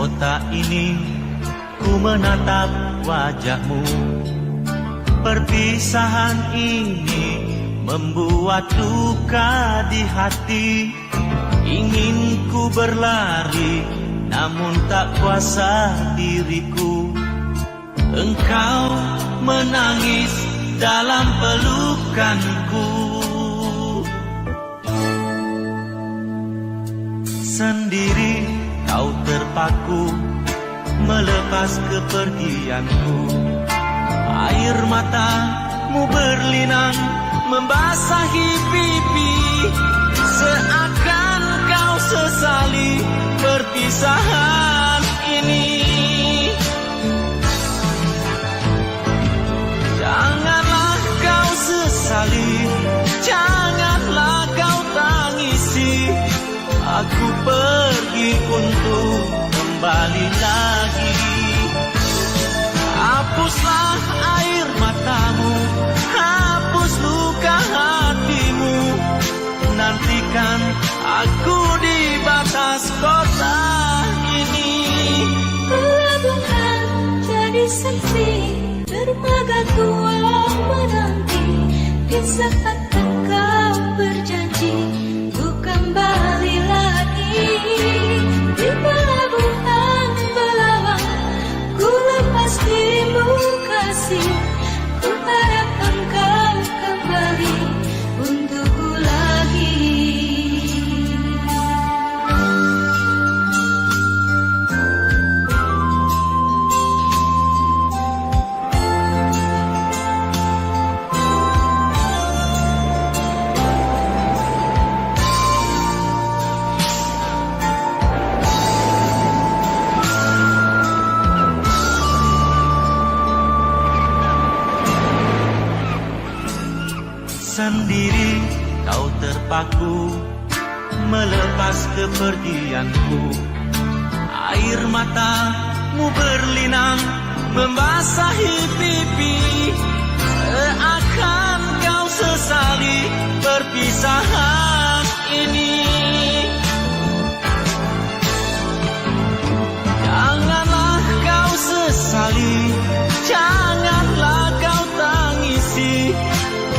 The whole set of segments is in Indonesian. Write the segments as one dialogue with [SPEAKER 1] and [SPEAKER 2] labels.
[SPEAKER 1] kota ini ku menatap wajahmu. Perpisahan ini membuat duka di hati. Ingin ku berlari namun tak kuasa diriku. Engkau menangis dalam pelukanku. Sendiri kau terpaku melepas kepergianku. Air matamu berlinang membasahi pipi. Seakan kau sesali perpisahan ini. Janganlah kau sesali, janganlah kau tangisi. Aku pergi untuk kembali lagi. Hapuslah air matamu, hapus luka hatimu. Nantikan aku di batas kota ini.
[SPEAKER 2] Pelabuhan jadi saksi, dermaga tua menanti. Di saat engkau berjanji ku kembali lagi. Di pelabuhan Belawan ku lepas dirimu kasih. Ku harap engkau kembali untukku lagi.
[SPEAKER 1] Sendiri kau terpaku melepas kepergianku. Air matamu berlinang membasahi pipi. Seakan kau sesali perpisahan ini. Janganlah kau sesali, janganlah kau tangisi.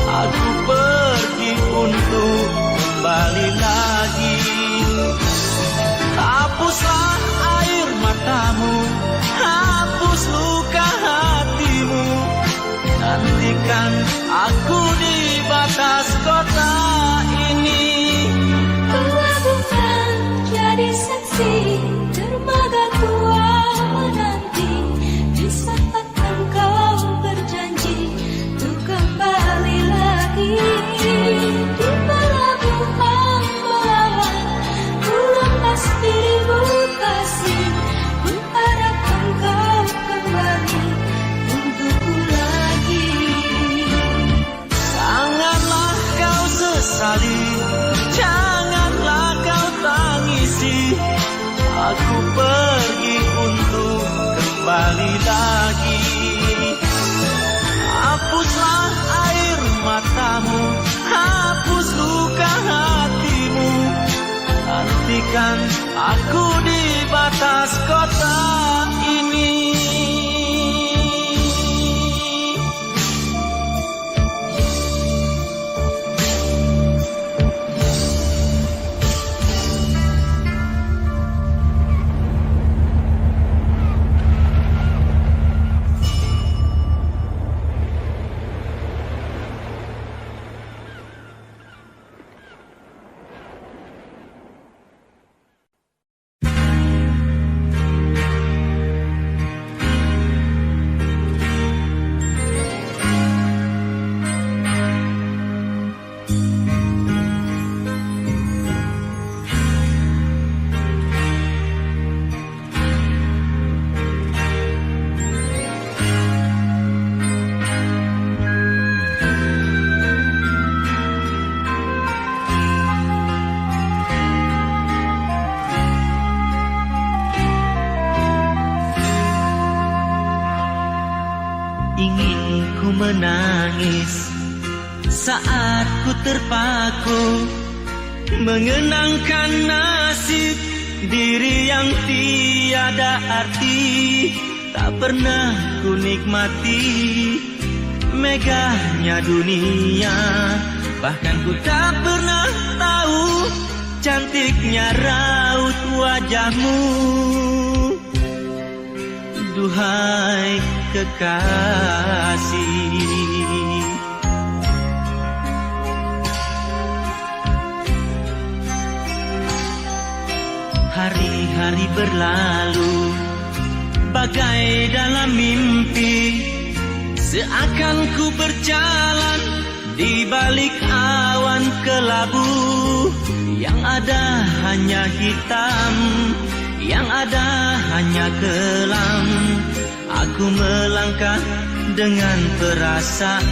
[SPEAKER 1] Aku pergi untuk kembali lagi. Hapuslah air matamu, hapus luka hatimu. Nantikan aku di batas kota ini.
[SPEAKER 2] Pelabuhan jadi saksi, dermaga tua menanti. Di saat engkau berjanji untuk kembali lagi. Di pelabuhan Belawan ku lepas dirimu kasih. Ku harap engkau kembali untukku lagi.
[SPEAKER 1] Janganlah kau sesali, janganlah kau tangisi. Aku pergi untuk kembali lagi. Hapuslah air matamu, hapus luka hatimu. Nantikan aku di batas kota ini. Ingin ku menangis saat ku terpaku mengenangkan nasib diri yang tiada arti. Tak pernah ku nikmati megahnya dunia, bahkan ku tak pernah tahu cantiknya raut wajahmu. Duhai kekasih, hari-hari berlalu bagai dalam mimpi, seakan ku berjalan di balik awan kelabu. Yang ada hanya hitam, yang ada hanya kelam. Aku melangkah dengan perasaan.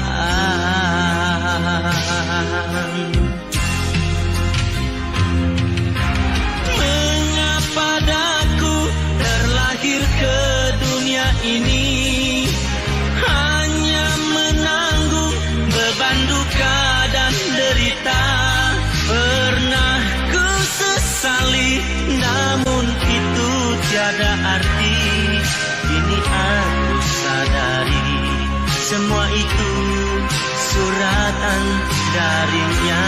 [SPEAKER 1] Mengapa daku terlahir ke dunia ini, hanya menanggung beban duka dan derita. Pernah ku sesali, namun itu tiada arti. Kini aku sadari, semua itu suratan darinya.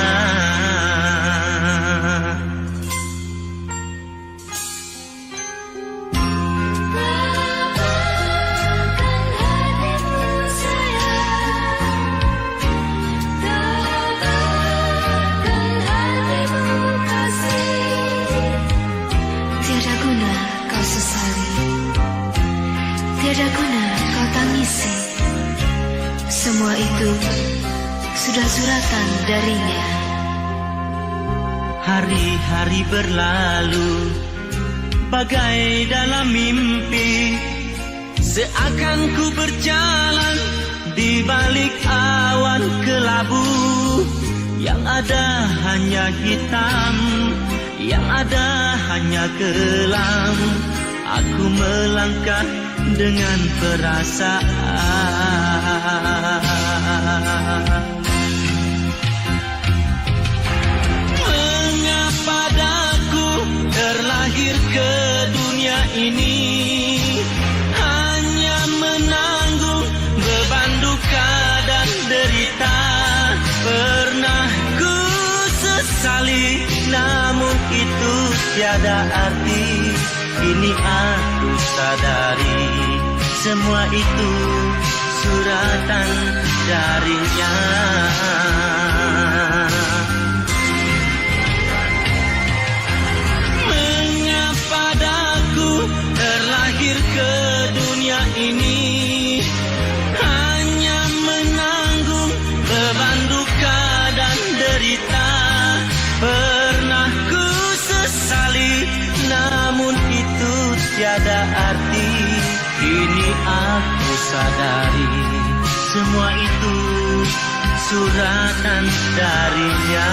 [SPEAKER 2] Tiada guna kau tangisi, semua itu sudah suratan darinya.
[SPEAKER 1] Hari-hari berlalu bagai dalam mimpi, seakan ku berjalan di balik awan kelabu. Yang ada hanya hitam, yang ada hanya kelam. Aku melangkah dengan perasaan. Mengapa daku terlahir ke dunia ini, hanya menanggung beban duka dan derita. Pernah ku sesali, namun itu tiada arti. Kini aku sadari, semua itu suratan darinya. Mengapa daku terlahir ke dunia ini, hanya menanggung beban duka dan derita. Pernah ku sesali, namun itu tiada arti. Kini aku sadari, semua itu suratan darinya.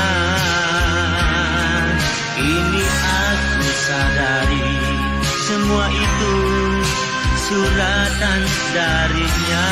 [SPEAKER 1] Kini aku sadari, semua itu suratan darinya.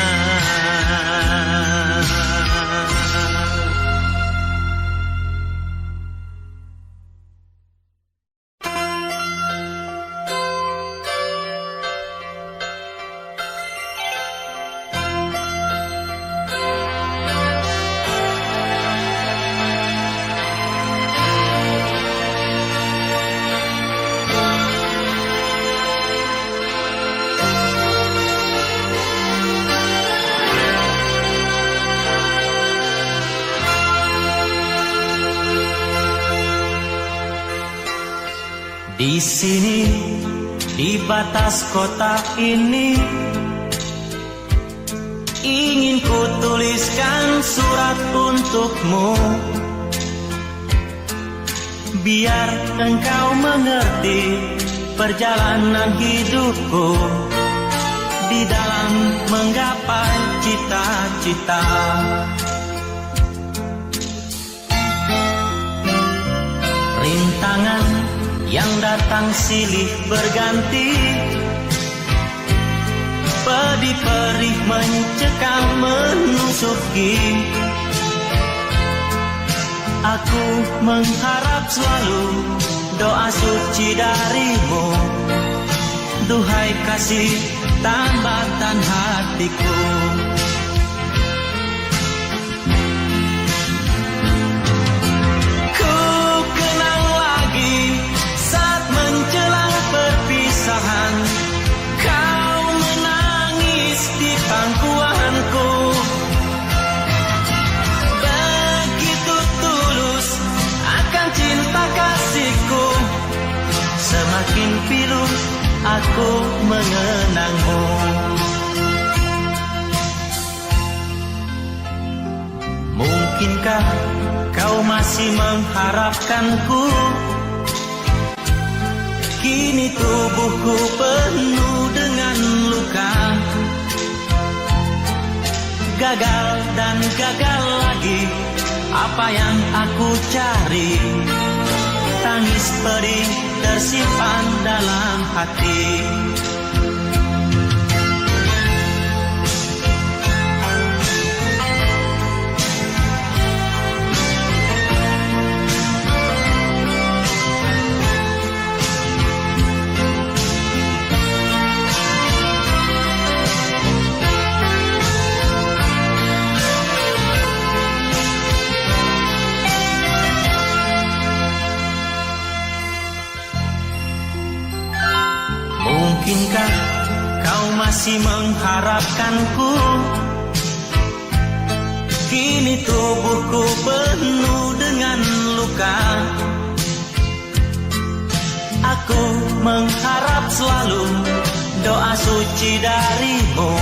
[SPEAKER 1] Di sini, di batas kota ini, ingin ku tuliskan surat untukmu, biar engkau mengerti perjalanan hidupku di dalam menggapai cita-cita. Rintangan yang datang silih berganti, pedih perih mencekam menusuki. Aku mengharap selalu doa suci darimu. Duhai kasih tambatan hatiku. Ku kenang lagi saat menjelang perpisahan, kau menangis di pangkuanku. Begitu tulus akan cinta kasihku, semakin pilu aku mengenangmu. Mungkinkah kau masih mengharapkanku? Kini tubuhku penuh dengan luka. Gagal dan gagal lagi, apa yang aku cari? Tangis pedih tersimpan dalam hati. Mungkinkah kau masih mengharapkanku? Kini tubuhku penuh dengan luka. Aku mengharap selalu doa suci darimu.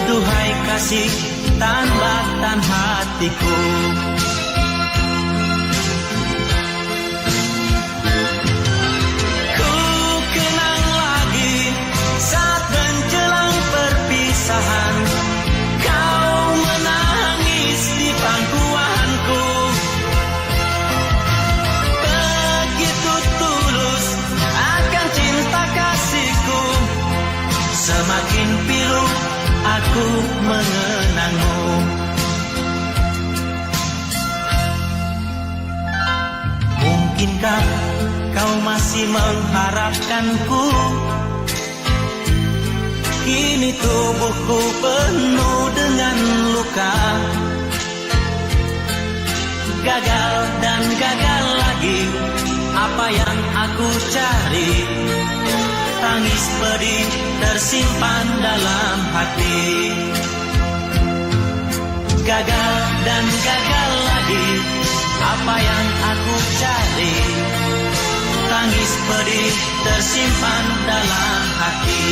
[SPEAKER 1] Duhai kasih tambatan hatiku. Kau menangis di pangkuanku. Begitu tulus akan cinta kasihku, semakin pilu aku mengenangmu. Mungkinkah kau masih mengharapkanku? Kini tubuhku penuh dengan luka. Gagal dan gagal lagi, apa yang aku cari? Tangis pedih tersimpan dalam hati. Gagal dan gagal lagi, apa yang aku cari? Tangis pedih tersimpan dalam hati.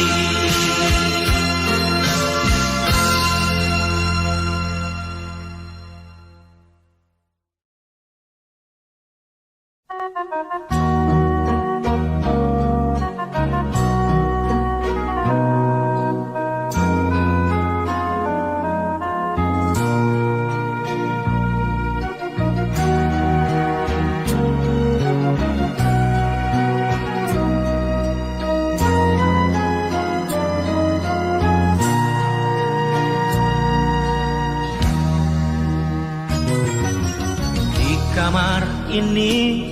[SPEAKER 1] Kamar ini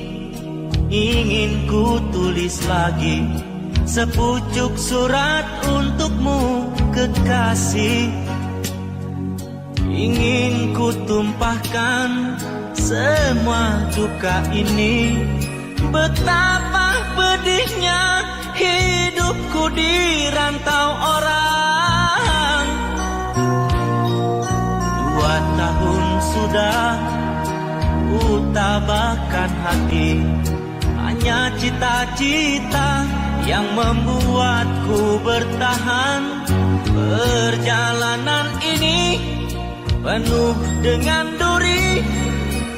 [SPEAKER 1] ingin ku tulis lagi sepucuk surat untukmu kekasih. Ingin ku tumpahkan semua duka ini. Betapa pedihnya hidupku di rantau orang. 2 tahun sudah ku tabahkan hati, hanya cita-cita yang membuatku bertahan. Perjalanan ini penuh dengan duri.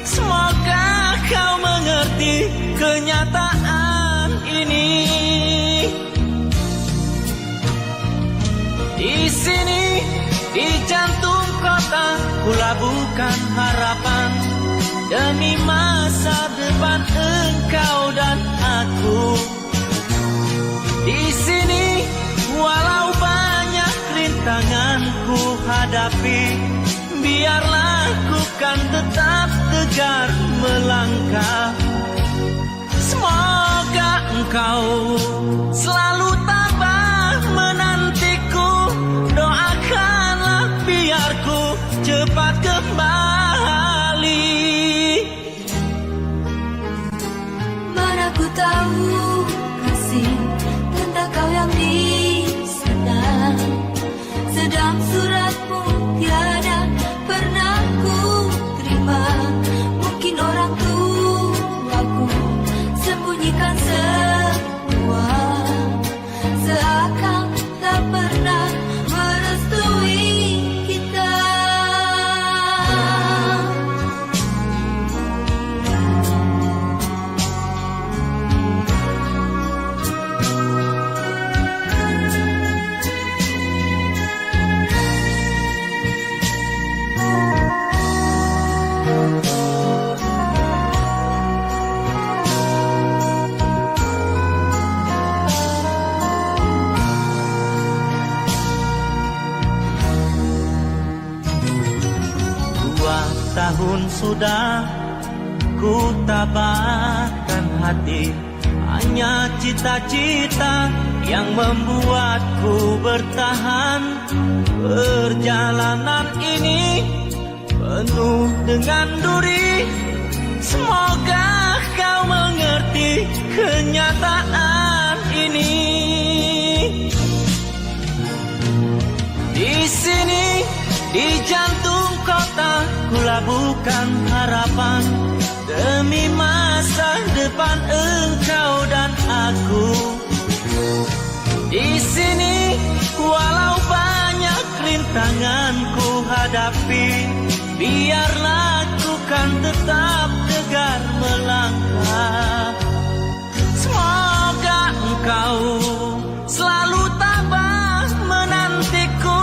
[SPEAKER 1] Semoga kau mengerti kenyataan ini. Di sini, di jantung kota, ku labuhkan harapan demi masa depan engkau dan aku. Di sini, walau banyak rintangan ku hadapi, biarlah ku kan tetap tegar melangkah. Semoga engkau selalu tabah menantiku. Doakanlah biar ku cepat kembali.
[SPEAKER 2] Mana ku tahu kasih tentang kau yang di sana. Sedang suratmu tiada pernah ku terima. Mungkin orang tuaku sembunyikan semua, seakan tak pernah merestui kita.
[SPEAKER 1] Tahun sudah ku tabahkan hati, hanya cita-cita yang membuatku bertahan. Perjalanan ini penuh dengan duri. Semoga kau mengerti kenyataan ini. Di sini, di jantung kota, ku labuhkan harapan demi masa depan engkau dan aku. Di sini, walau banyak rintangan ku hadapi, biarlah ku kan tetap tegar melangkah. Semoga engkau selalu tabah menantiku.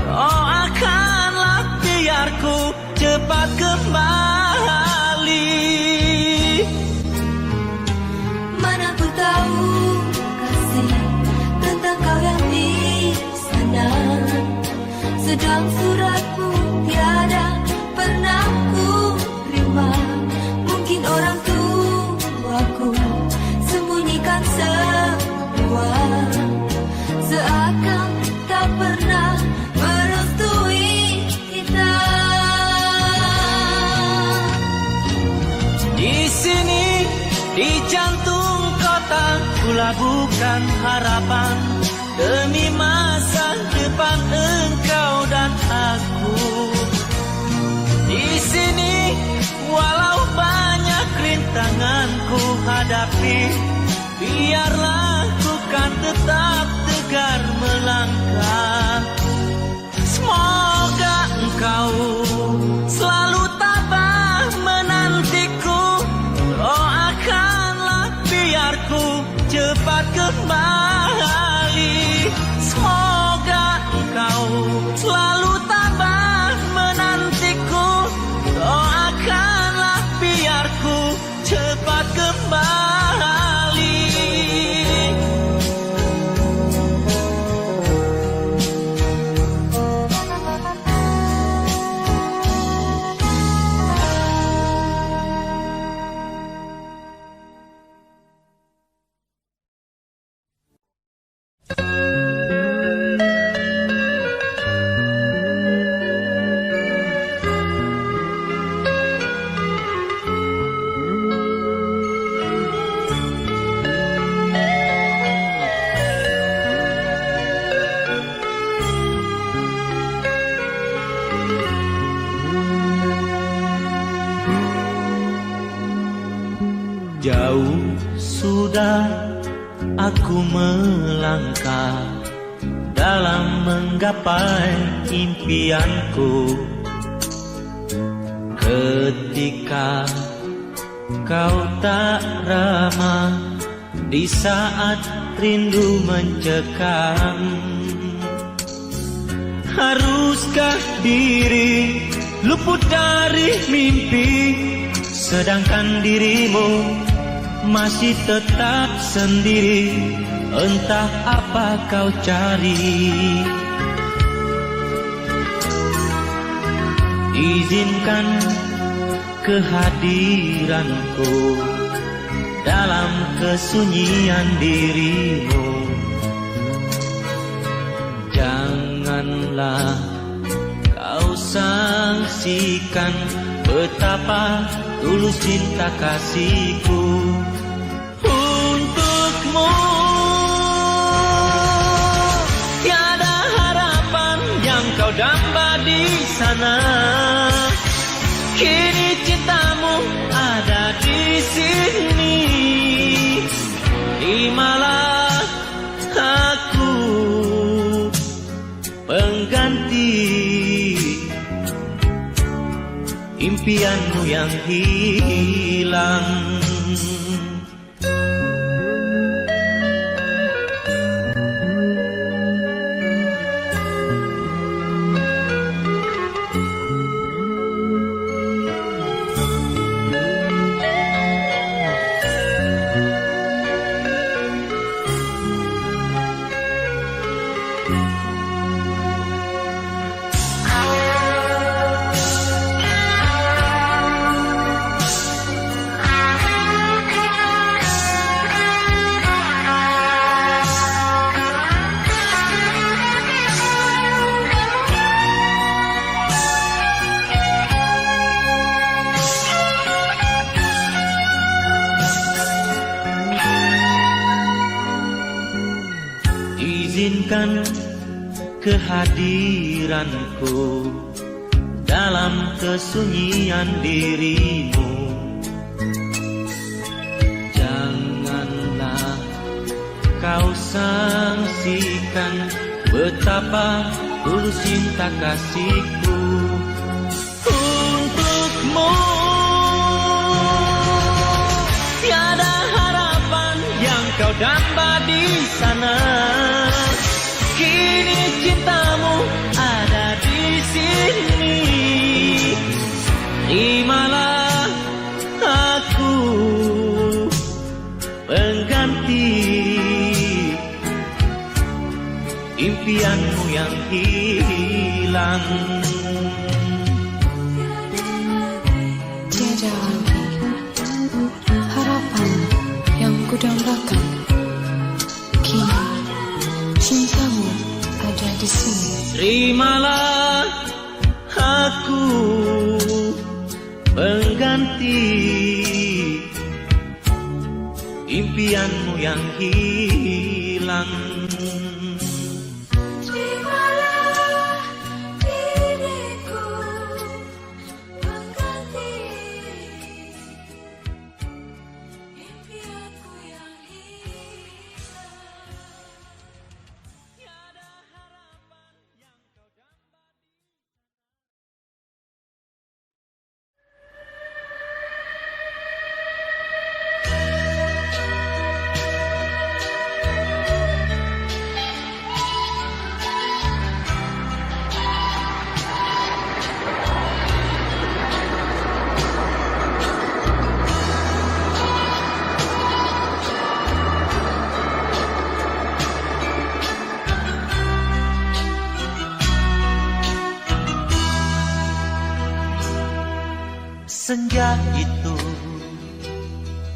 [SPEAKER 1] Doakanlah biar ku cepat kembali.
[SPEAKER 2] Mana ku tahu kasih tentang kau yang di sana. Sedang suratmu tiada pernah ku terima. Mungkin orang tuaku sembunyikan semua, seakan tak pernah merestui kita.
[SPEAKER 1] Di sini, di jantung kota, ku labuhkan harapan demi masa depan engkau dan aku. Di sini, walau banyak rintangan ku hadapi, biarlah ku kan tetap tegar melangkah. Semoga engkau selalu tabah menantiku. Doakanlah biar ku cepat kembali. Semoga engkau selalu tabah menantiku. Doakanlah biar ku cepat kembali. Jauh sudah aku melangkah dalam menggapai impianku. Ketika kau tak ramah di saat rindu mencekam, haruskah diri luput dari mimpi, sedangkan dirimu masih tetap sendiri? Entah apa kau cari. Izinkan kehadiranku dalam kesunyian dirimu. Janganlah kau sangsikan betapa tulus cinta kasihku untukmu. Tiada harapan yang kau damba di sana, kini cintamu ada di sini. Terimalah aku pengganti impianmu yang hilang. Izinkan kehadiranku dalam kesunyian dirimu. Janganlah kau sangsikan betapa tulus cinta kasihku untukmu. Tiada harapan yang kau damba di sana, kini cintamu ada di sini. Terimalah aku pengganti impianmu yang hilang.
[SPEAKER 3] Tiada lagi harapan yang kudambakan, kini cintamu ada di sini.
[SPEAKER 1] Terimalah aku pengganti impianmu yang hilang.
[SPEAKER 2] Terimalah diriku pengganti impianku yang hilang.
[SPEAKER 1] Senja itu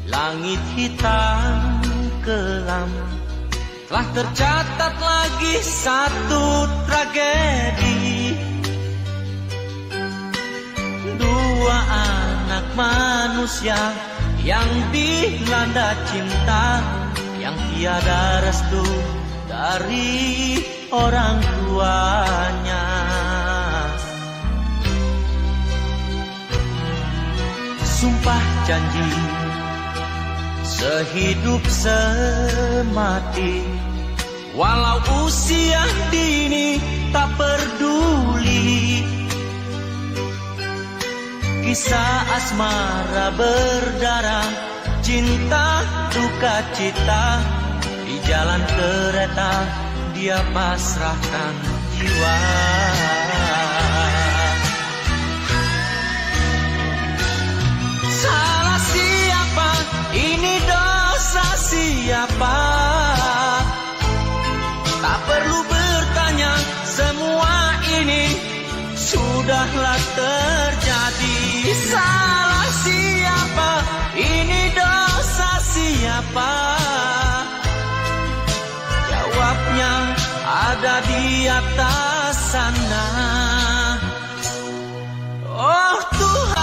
[SPEAKER 1] langit hitam kelam, telah tercatat lagi satu tragedi. Dua anak manusia yang dilanda cinta, yang tiada restu dari orang tuanya. Sumpah janji sehidup semati, walau usia dini tak peduli. Kisah asmara berdarah, cinta duka cita, di jalan kereta dia pasrahkan jiwa. Salah siapa? Ini dosa siapa? Tak perlu bertanya, semua ini sudahlah terjadi. Salah siapa? Ini dosa siapa? siapa? Jawabnya ada di atas sana. Oh Tuhan,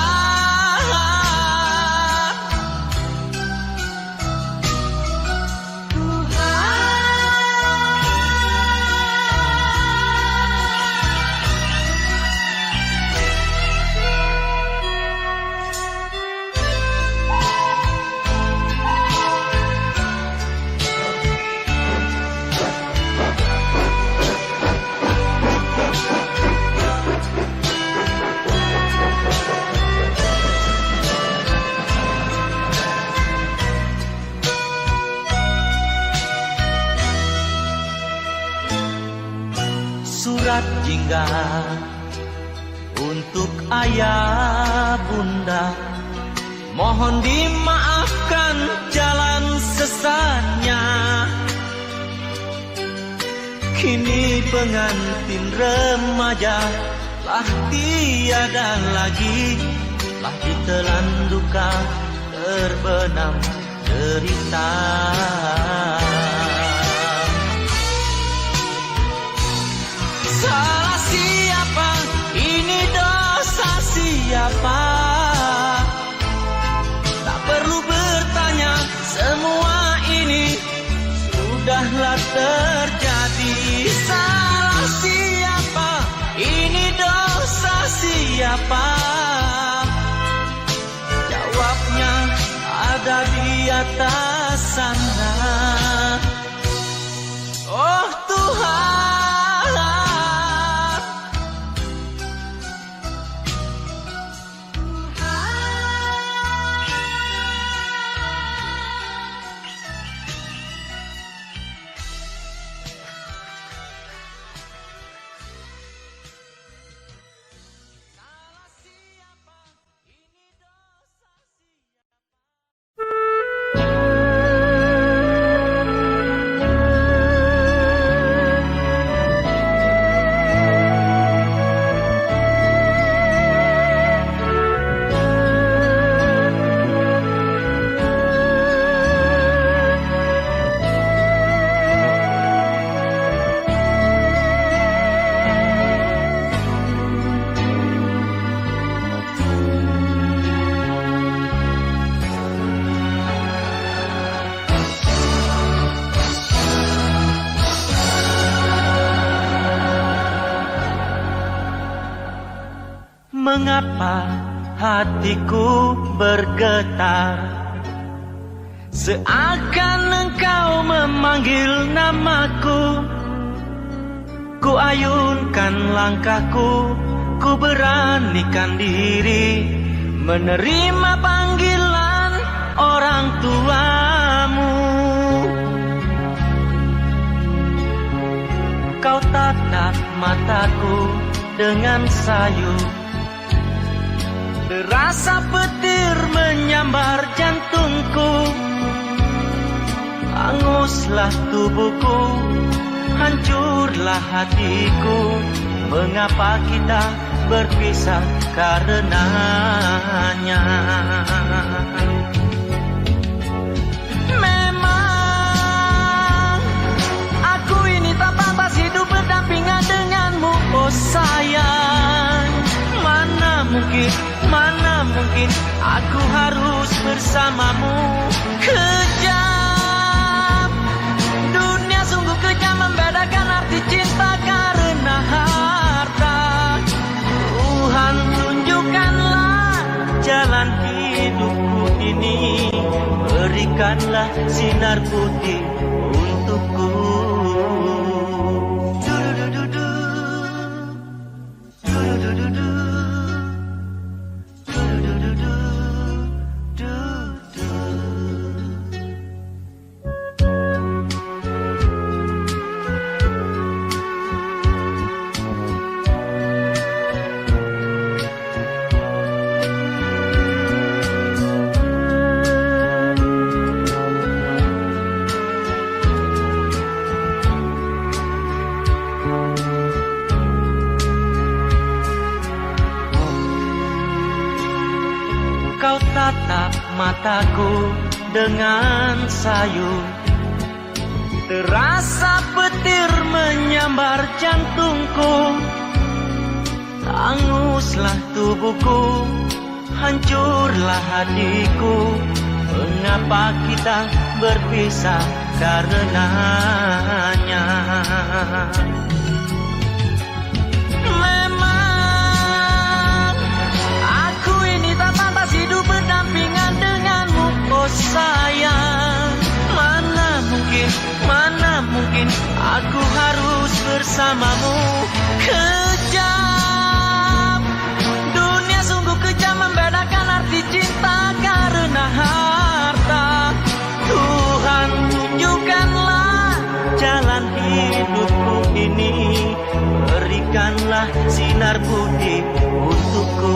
[SPEAKER 1] surat jingga untuk ayah bunda, mohon dimaafkan jalan sesatnya. Kini pengantin remaja lah tiada lagi, lah ditelan duka terbenam derita. Salah siapa? Ini dosa siapa? Tak perlu bertanya, semua ini sudahlah terjadi. Salah siapa? Ini dosa siapa? Jawabnya ada di atas sana. Oh Tuhan, mengapa hatiku bergetar, seakan engkau memanggil namaku. Ku ayunkan langkahku, ku beranikan diri menerima panggilan orang tuamu. Kau tatap mataku dengan sayu, terasa petir menyambar jantungku. Hanguslah tubuhku, hancurlah hatiku. Mengapa kita berpisah karenanya? Memang aku ini tak pantas hidup berdampingan denganmu, oh sayang. Mana mungkin aku harus bersamamu. Kejam, dunia sungguh kejam, membedakan arti cinta karena harta. Tuhan tunjukkanlah jalan hidupku ini, berikanlah sinar putih untukku. Kau tatap mataku dengan sayu. Terasa petir menyambar jantungku, hanguslah tubuhku, hancurlah hatiku. Mengapa kita berpisah karenanya? Memang aku ini tak pantas hidup berdampingan denganmu, oh sayang. Mana mungkin aku harus bersamamu. Kejam, dunia sungguh kejam, membedakan arti cinta karena harta. Tuhan, tunjukkanlah jalan hidupku ini, berikanlah sinar putih untukku.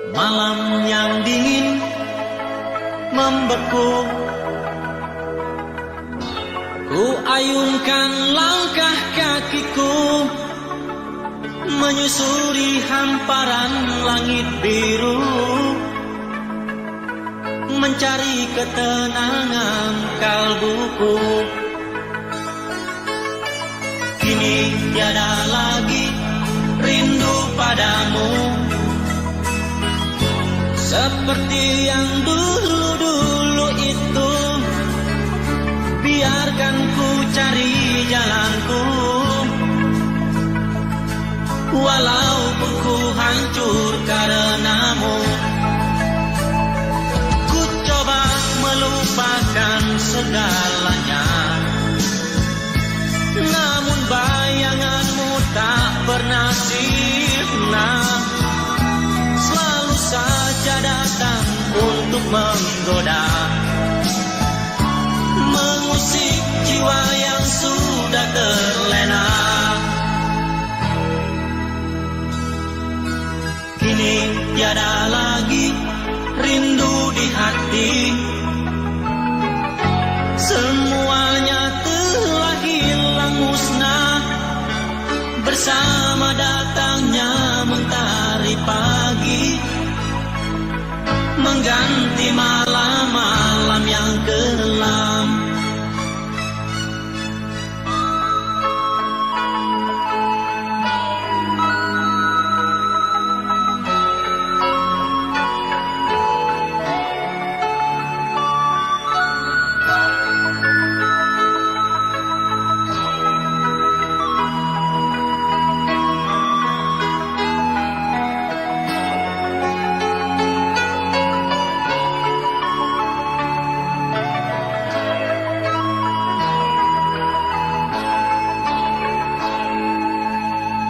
[SPEAKER 1] Malam yang dingin membeku, ku ayunkan langkah kakiku, menyusuri hamparan langit biru, mencari ketenangan kalbuku. Kini tiada lagi rindu padamu, seperti yang dulu-dulu itu. Biarkan ku cari jalanku, walaupun ku hancur karenamu. Ku coba melupakan segalanya, namun bayanganmu tak pernah sirna, selalu saja datang untuk menggoda, mengusik jiwa yang sudah terlena. Kini tiada lagi rindu di hati, semuanya telah hilang musnah bersama datangnya mentari pagi, mengganti malam-malam yang kelam.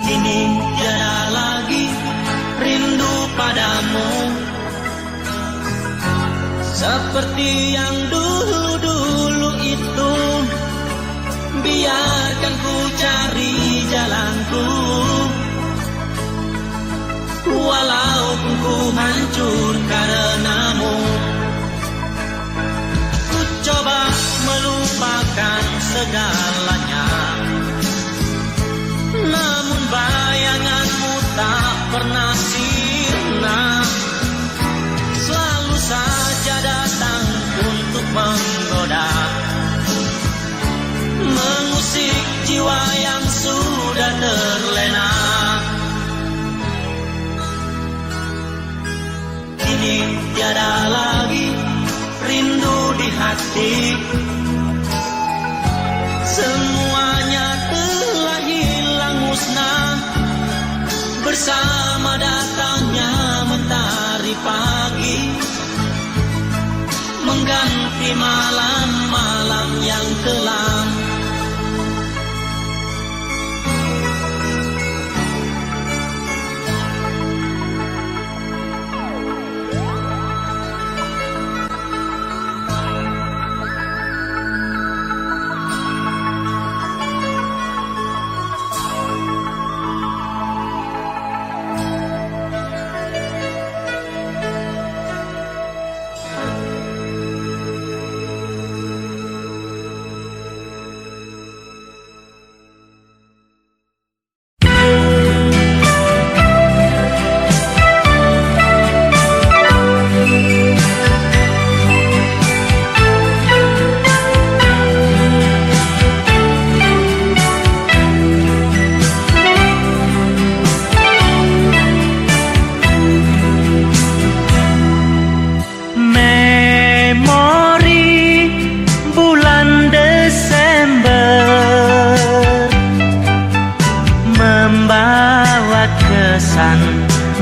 [SPEAKER 1] Kini tiada lagi rindu padamu, seperti yang dulu-dulu itu. Biarkan ku cari jalanku, walaupun ku hancur karenamu. Ku coba melupakan segalanya, namun tiada lagi rindu di hati. Semuanya telah hilang musnah bersama datangnya mentari pagi, mengganti malam-malam yang kelam.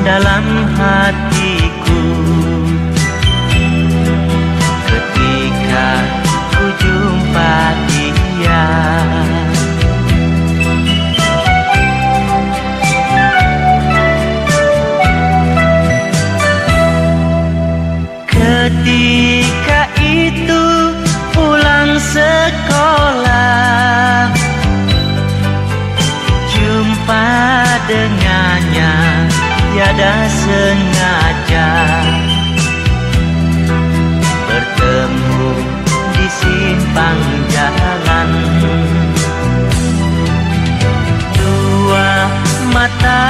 [SPEAKER 1] Dalam hatiku ketika ku jumpa dia, ketika itu pulang sekolah, jumpa dengannya tiada sengaja, bertemu di simpang jalan. Dua mata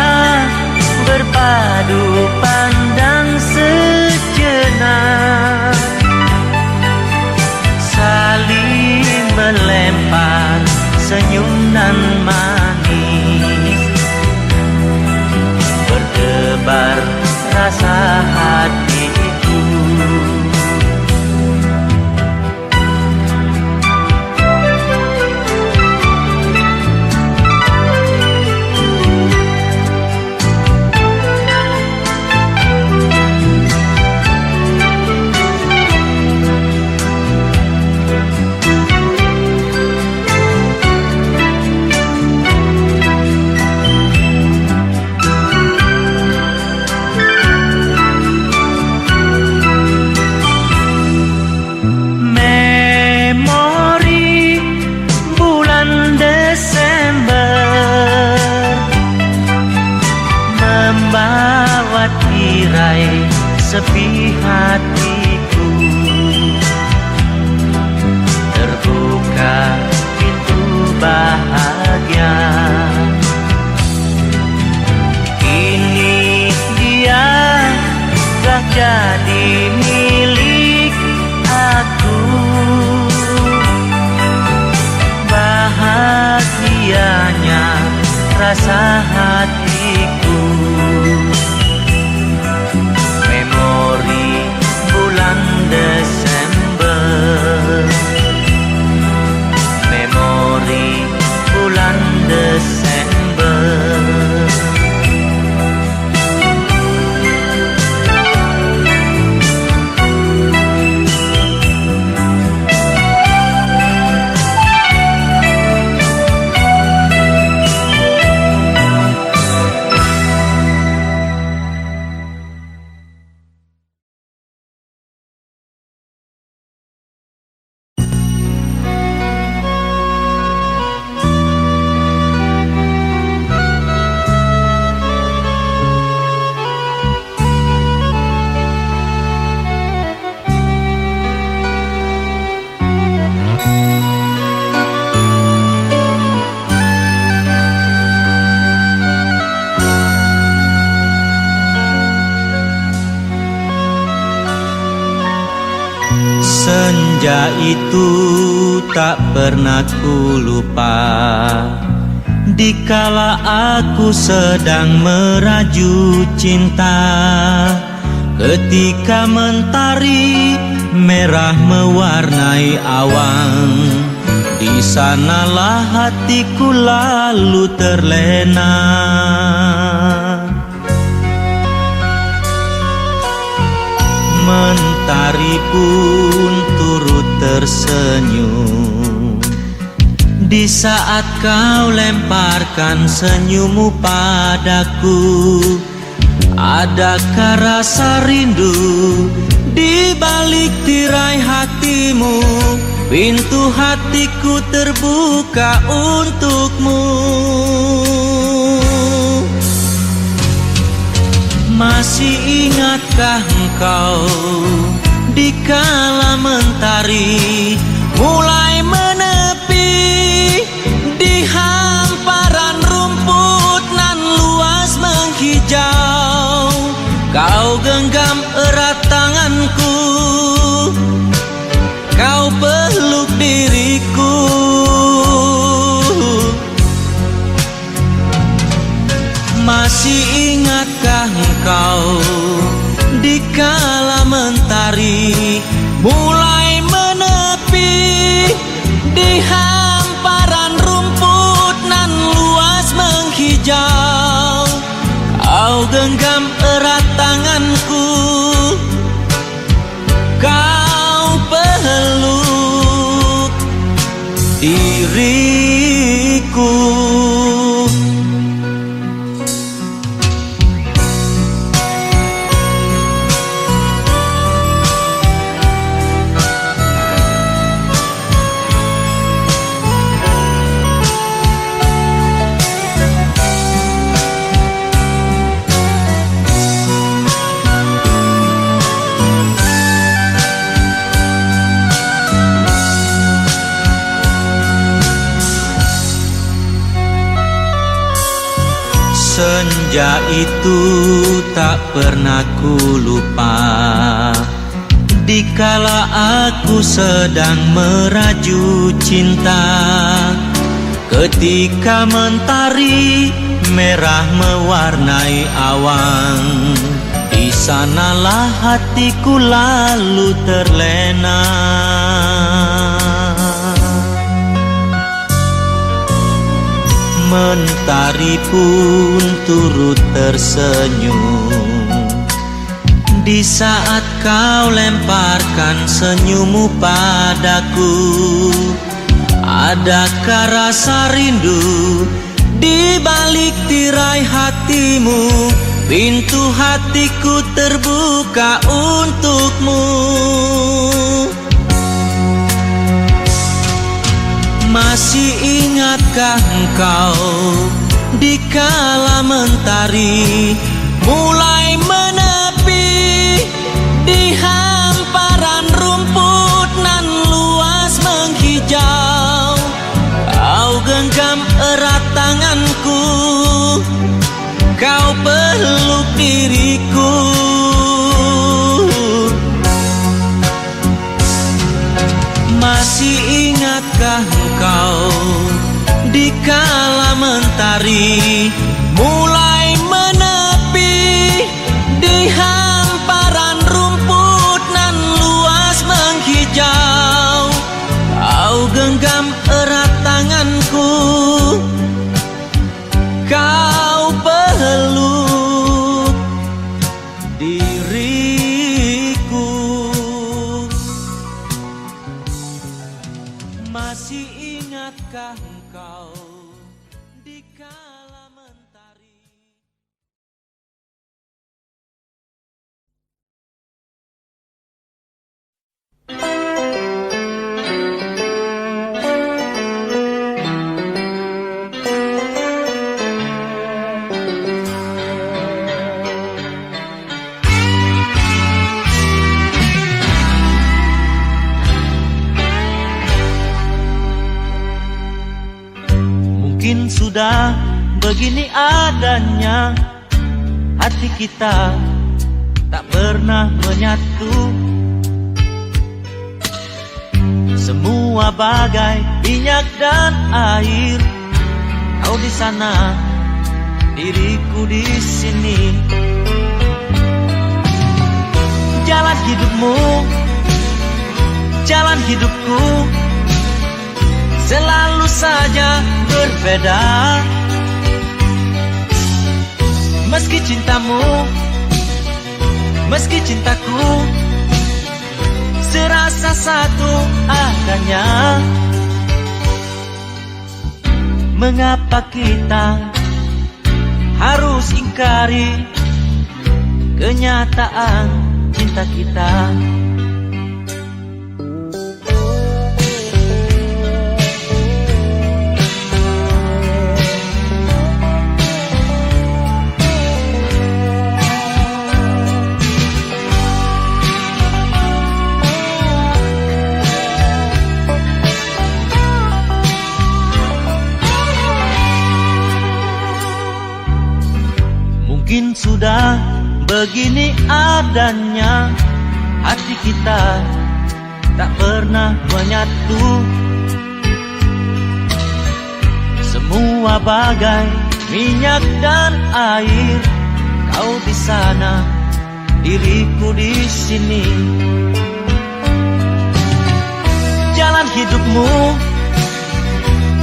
[SPEAKER 1] berpadu pandang sejenak, saling melempar senyum dan manis, berdebar rasa hatiku. Sepi hatiku, terbuka pintu bahagia. Kini dia telah jadi milik aku. Bahagianya rasa hatiku. Bulan Desember, memori bulan Desember. Senja itu tak pernah ku lupa, dikala aku sedang meraju cinta. Ketika mentari merah mewarnai awan, di sanalah hatiku lalu terlena. Mentari pun turut tersenyum di saat kau lemparkan senyummu padaku. Adakah rasa rindu di balik tirai hatimu? Pintu hatiku terbuka untukmu. Masih ingatkah engkau di kala mentari mulai menepi di hamparan rumput nan luas menghijau? Kau genggam erat tanganku, kau peluk diriku. Masih ingatkah engkau di kala mentari mulai menepi di hamparan rumput nan luas menghijau? Kau genggam erat tanganku, kau peluk diriku. Senja itu tak pernah ku lupa, dikala aku sedang meraju cinta. Ketika mentari merah mewarnai awan, di sanalah hatiku lalu terlena. Mentari pun turut tersenyum di saat kau lemparkan senyummu padaku. Adakah rasa rindu di balik tirai hatimu? Pintu hatiku terbuka untukmu. Masih ingatkah engkau di kala mentari mulai menepi di hamparan rumput nan luas menghijau? Kau genggam erat tanganku, kau peluk diriku. Masih ingatkah engkau di kala mentari mulai menepi di hamparan rumput nan luas menghijau? Kau genggam erat tanganku, kau peluk diriku. Masih ingatkah engkau di kala mentari? Mungkin sudah begini adanya, hati kita tak pernah menyatu. Semua bagai minyak dan air, kau di sana, diriku di sini. Jalan hidupmu, jalan hidupku selalu saja berbeda. Meski cintamu, meski cintaku serasa satu adanya. Mengapa kita harus ingkari kenyataan cinta kita? Mungkin sudah begini adanya, hati kita tak pernah menyatu. Semua bagai minyak dan air, kau di sana, diriku di sini. Jalan hidupmu,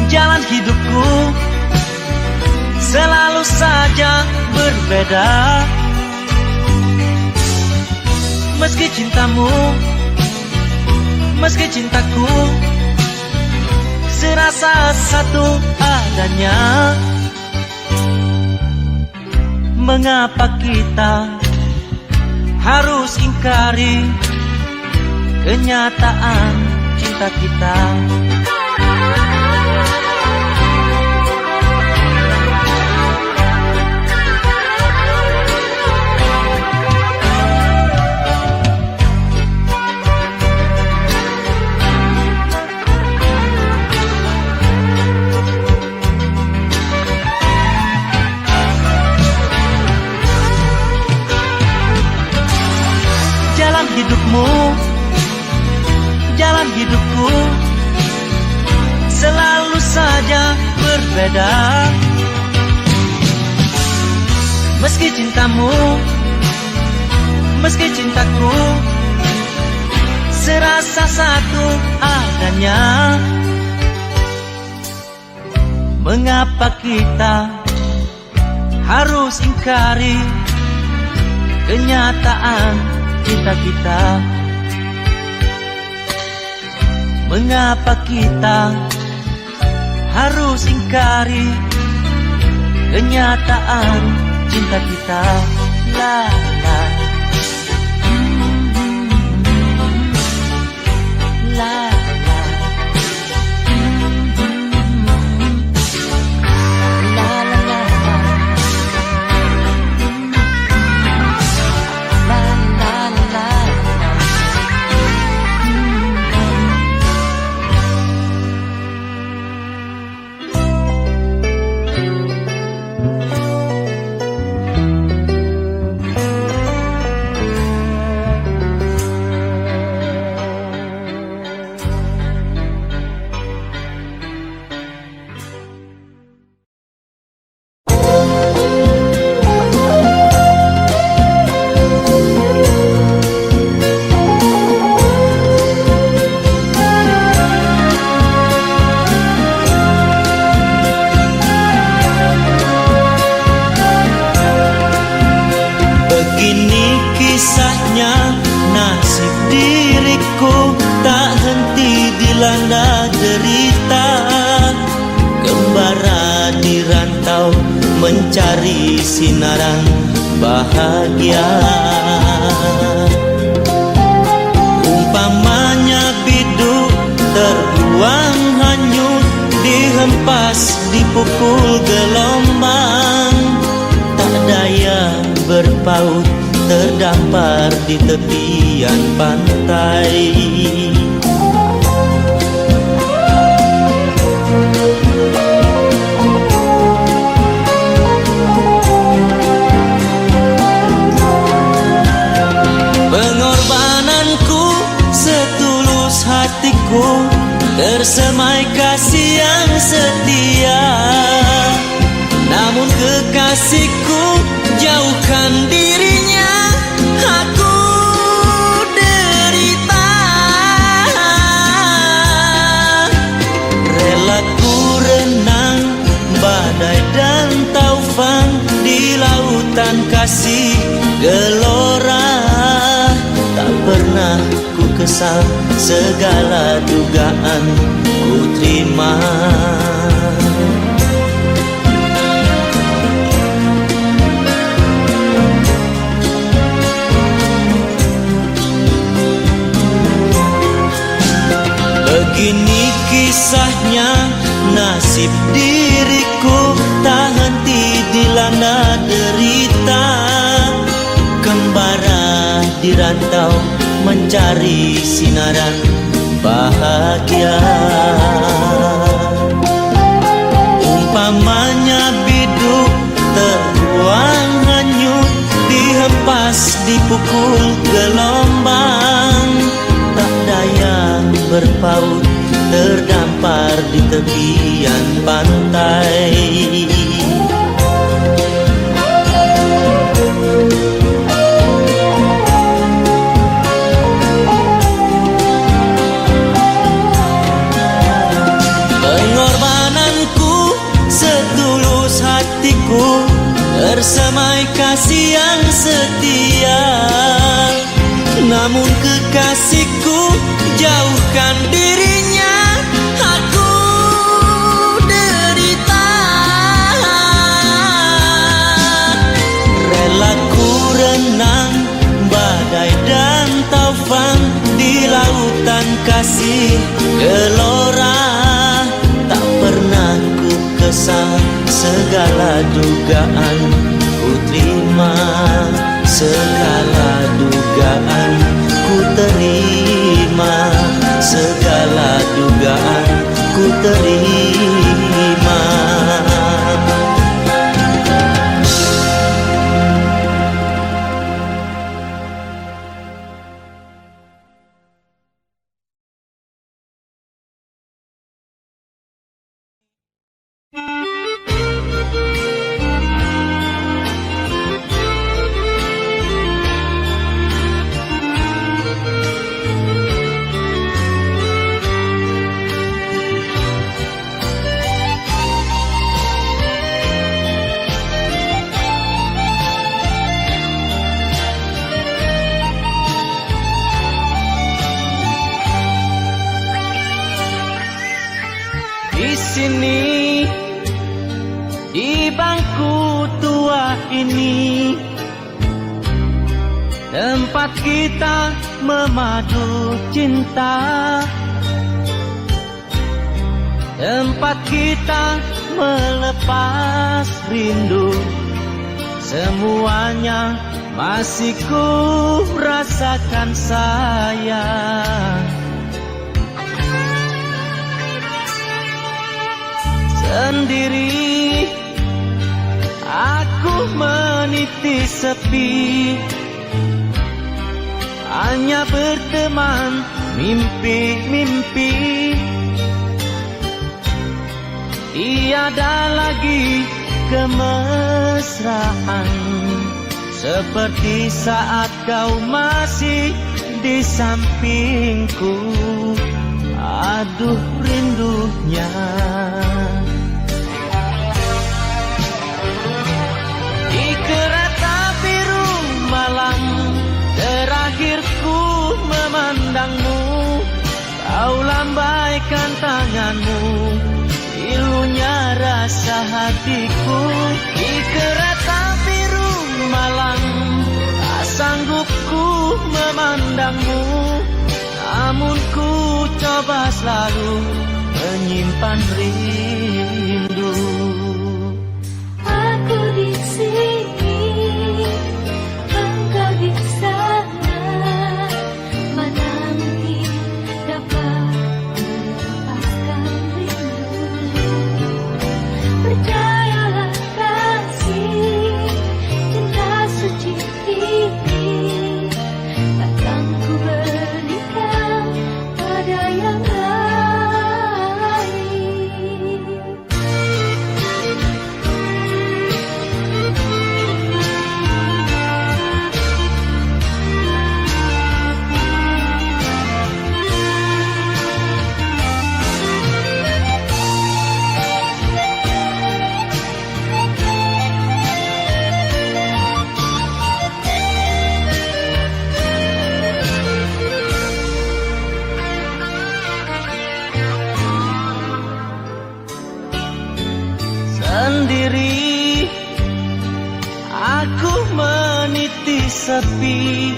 [SPEAKER 1] jalan hidupku selalu saja berbeda. Meski cintamu, meski cintaku serasa satu adanya. Mengapa kita harus ingkari kenyataan cinta kita? Jalan hidupmu, jalan hidupku selalu saja berbeda. Meski cintamu, meski cintaku serasa satu adanya. Mengapa kita harus ingkari kenyataan cinta kita? Mengapa kita harus ingkari kenyataan cinta kita? La la la la la la la. Begini kisahnya, nasib diriku tak henti dilanda derita. Kembara di rantau mencari sinaran bahagia. Umpamanya biduk terbuang hanyut, dihempas dipukul gelombang. Tak daya berpaut terdampar di tepian pantai. Pengorbananku setulus hatiku, tersemai kasih yang setia. Namun kekasihku jauhkan dirinya, aku gelora. Tak pernah ku kesal, segala dugaan ku terima. Begini kisahnya, nasib diriku tak henti dilanda derita. Kembara di rantau mencari sinaran bahagia. Umpamanya biduk terbuang hanyut, dihempas dipukul gelombang. Tak daya berpaut, terdampar di tepian pantai. Pengorbananku setulus hatiku, tersemai kasih yang setia. Namun kekasihku jauhkan dirinya, aku derita. Rela ku renang badai dan taufan di lautan kasih gelora. Tak pernah ku kesal, segala dugaan ku terima. Segala dugaan ku terima. Segala dugaan ku terima. Di sini, di bangku tua ini, tempat kita memadu cinta, tempat kita melepas rindu. Semuanya masih ku rasakan sayang. Sendiri aku meniti sepi, hanya berteman mimpi-mimpi. Tiada lagi kemesraan seperti saat kau masih di sampingku. Aduh rindunya. Di kereta biru malam terakhir ku memandangmu, kau lambaikan tanganmu, pilunya rasa hatiku. Di kereta biru malam tak sanggup ku memandangmu, namun ku coba selalu menyimpan rindu.
[SPEAKER 2] Aku di sini, engkau di sana. Mana mungkin dapat melepaskan rindu? Percayalah kasih, cinta suci ini takkan ku berikan pada yang lain.
[SPEAKER 1] sepi,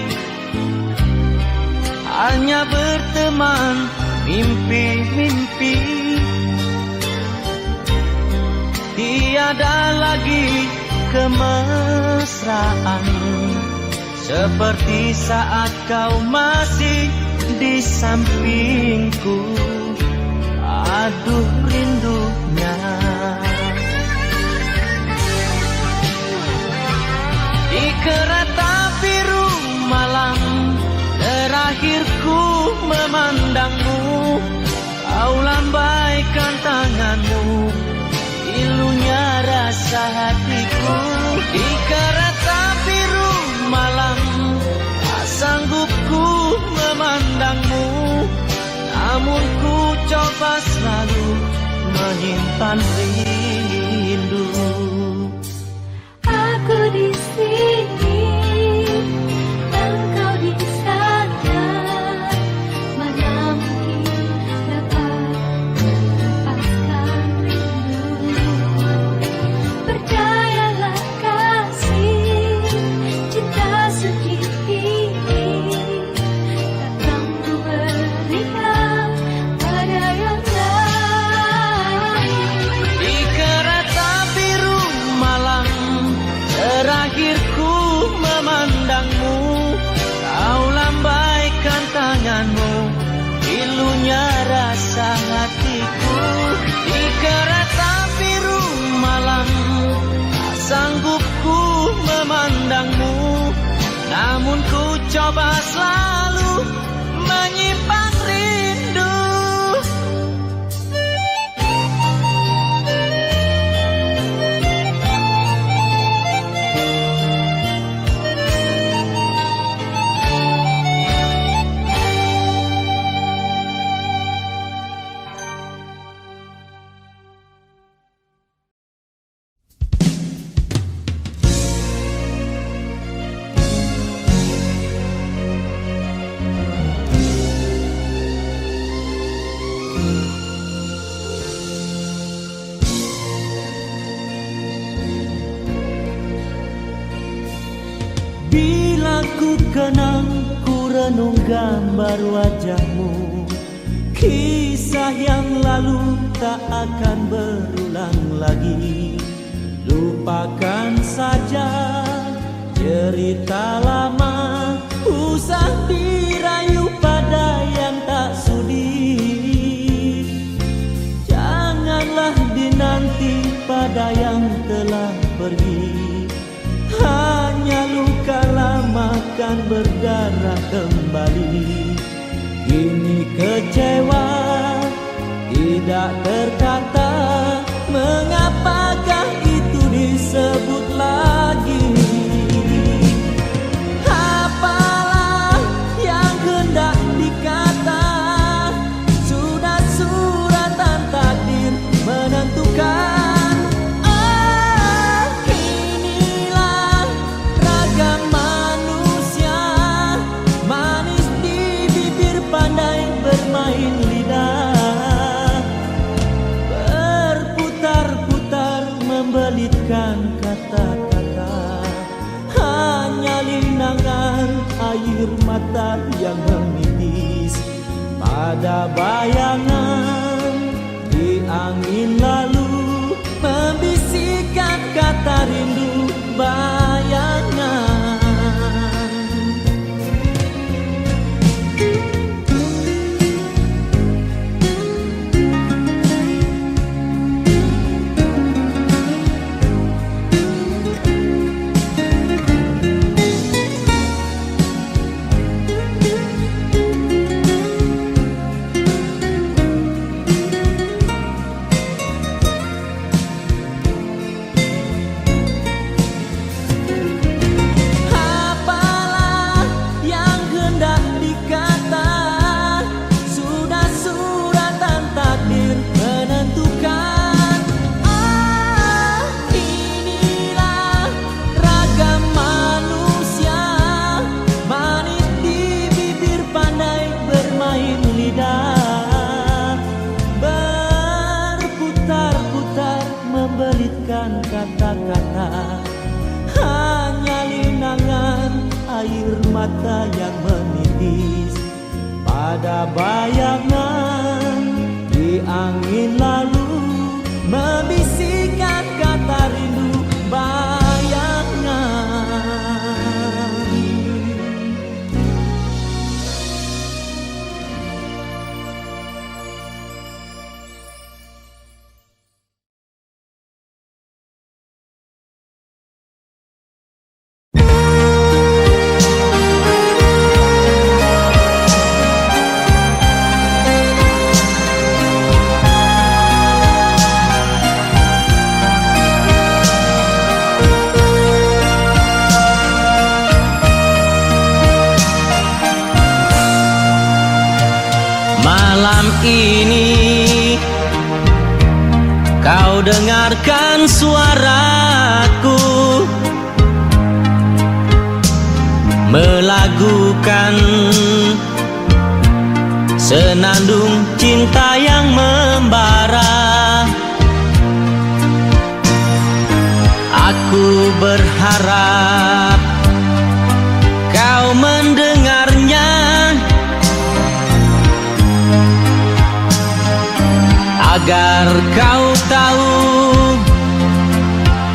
[SPEAKER 1] hanya berteman mimpi-mimpi. Tiada lagi kemesraan seperti saat kau masih di sampingku. Aduh rindunya. Di kereta biru malam terakhirku memandangmu, kau lambaikan tanganmu, pilunya rasa hatiku. Di kereta biru malam tak sanggup ku memandangmu, namun ku coba selalu menyimpan rindu.
[SPEAKER 2] Aku di sini, engkau di sana, mana mungkin dapat melepaskan rindu. Percayalah kasih, cinta suci ini takkan ku berikan pada yang lain.
[SPEAKER 1] Di kereta biru malam terakhirku memandangmu, kau lambaikan tanganmu, pilunya rasa hatiku. Di kereta biru malam tak sanggup ku memandangmu, namun ku coba selalu menyimpan rindu. Bila ku kenang, ku renung gambar wajahmu, kisah yang lalu tak akan berulang lagi. Lupakan saja cerita lama, usah dirayu pada yang tak sudi. Janganlah dinanti pada yang telah pergi, hanya luka lama kan berdarah kembali. Kini kecewa tidak terkata, mengapakah itu disebut lagi? Apalah yang hendak dikata, sudah suratan takdir menentukan. Kata-kata hanya linangan air mata yang menitis pada bayangan. Di angin lalu membisikkan kata rindu bayangan. Membelitkan kata-kata hanya linangan air mata yang menitis pada bayangan di angin lalu membisikkan kata rindu bayangan. Malam ini kau dengarkan suaraku melagukan senandung cinta yang membara. Aku berharap kau mendengarnya agar kau tahu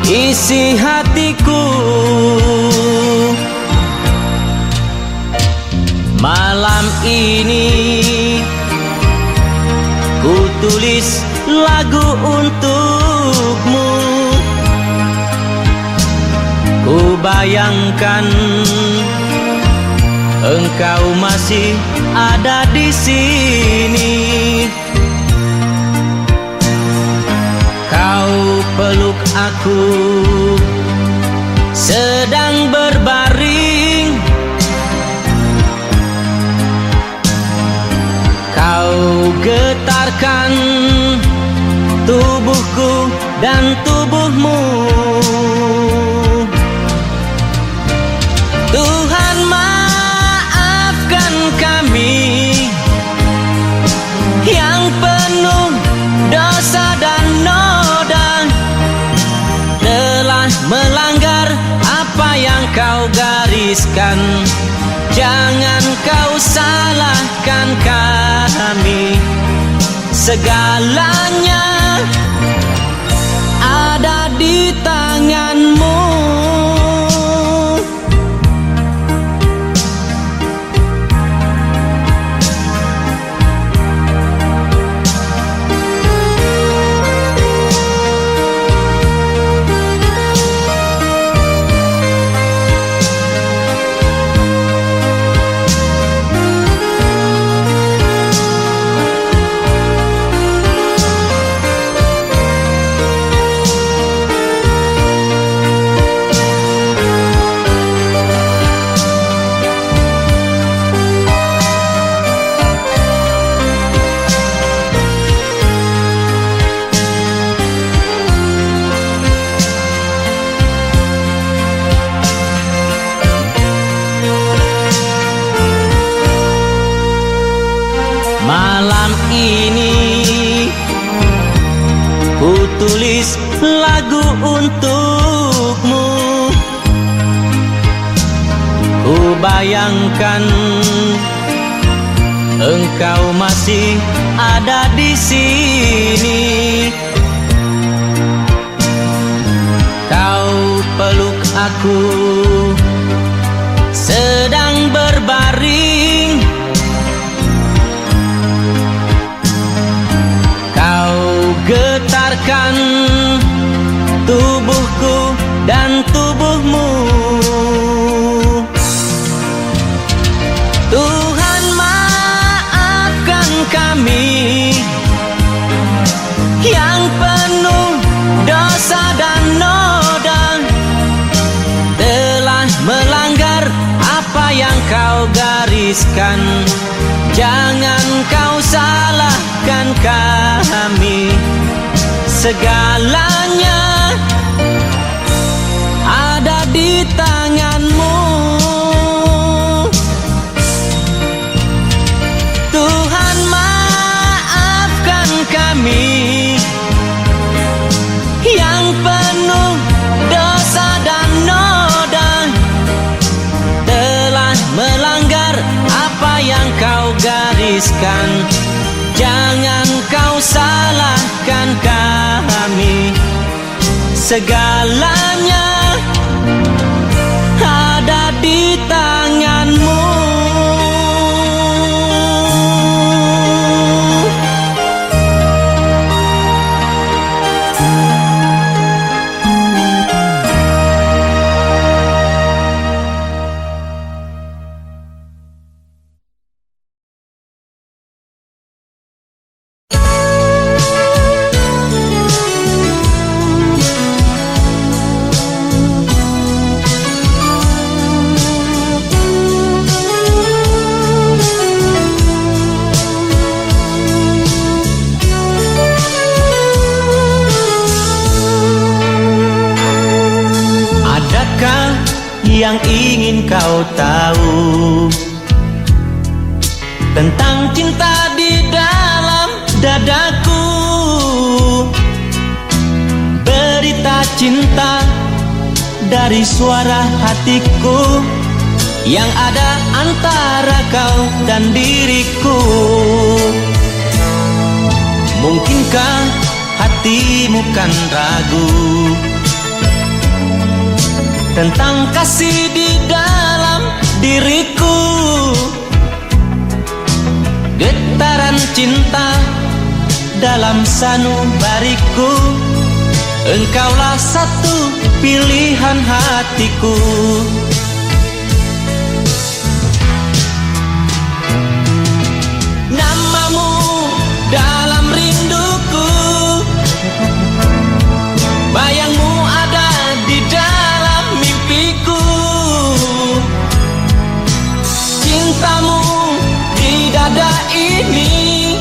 [SPEAKER 1] isi hatiku. Malam ini ku tulis lagu untukmu. Ku bayangkan engkau masih ada di sini. Kau peluk aku sedang berbaring. Kau getarkan tubuhku dan tubuhmu. Tuhan maafkan kami yang penuh dosa dan noda, telah melanggar apa yang kau gariskan. Jangan kau salahkan kami, segalanya ada di tanganmu. Malam ini ku tulis lagu untukmu. Ku bayangkan engkau masih ada di sini. Kau peluk aku sedang berbaring. Getarkan tubuhku dan tubuhmu. Tuhan maafkan kami yang penuh dosa dan noda, telah melanggar apa yang kau gariskan. Jangan kau salahkan kami, segalanya ada di tanganmu. Tuhan maafkan kami yang penuh dosa dan noda, berikan. Jangan kau salahkan kami, segalanya ada di tanganmu. Yang ingin kau tahu tentang cinta di dalam dadaku, berita cinta dari suara hatiku yang ada antara kau dan diriku. Mungkinkah hatimu kan ragu tentang kasih di dalam diriku? Getaran cinta dalam sanubariku, engkaulah satu pilihan hatiku. Namamu dalam rinduku, bayangmu ada di dalam mimpiku. Cintamu di dada ini